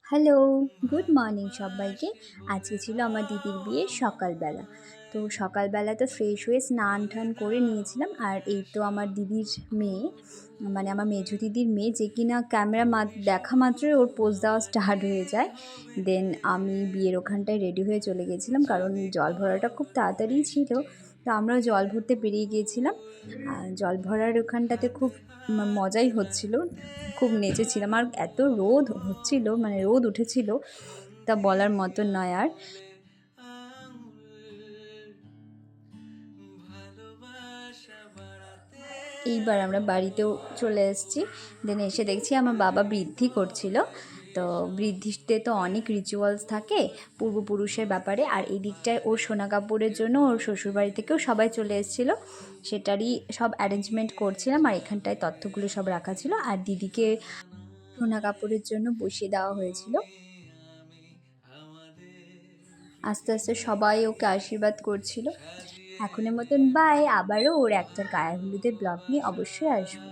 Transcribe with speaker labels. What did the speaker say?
Speaker 1: Hello, good morning সবাইকে। আজকে ছিল আমার দিদির বিয়ে সকালবেলা। তো সকালবেলা তো ফ্রেশ হয়ে স্নান-টান করে নিয়েছিলাম। আর এই তো আমার দিদির মেয়ে, মানে আমার মেঝো দিদির মেয়ে যে কিনা ক্যামেরা দেখা মাত্রই ওর পোজ দেওয়া স্টার্ট হয়ে যায়। দেন আমি বিয়ের ওখানটায় রেডি হয়ে চলে গেছিলাম, কারণ জল ভরাটা খুব তাড়াতাড়িই ছিল। তো আমরাও জল ভরতে বেরিয়ে গিয়েছিলাম। আর জল ভরার ওখানটাতে খুব মজাই হচ্ছিল। খুব নেচেছিলাম। আর এত রোদ হচ্ছিল, মানে রোদ উঠেছিল, তা বলার মতো নয় আর। এইবার আমরা বাড়িতেও চলে এসেছি। দেন এসে দেখছি আমার বাবা বৃদ্ধি করছিল। তো বৃদ্ধিতে তো অনেক রিচুয়ালস থাকে পূর্বপুরুষের ব্যাপারে। আর এই দিকটায় ওর সোনা কাপড়ের জন্য ওর শ্বশুরবাড়ি থেকেও সবাই চলে এসেছিলো, সেটারই সব অ্যারেঞ্জমেন্ট করছিলাম। আর এখানটায় তথ্যগুলো সব রাখা ছিল। আর দিদিকে সোনা কাপড়ের জন্য বসিয়ে দেওয়া হয়েছিল। আস্তে আস্তে সবাই ওকে আশীর্বাদ করছিল। এখনের মতন বাই, আবারও ওর একটা গায়ে হলুদের ব্লগ নিয়ে অবশ্যই আসবো।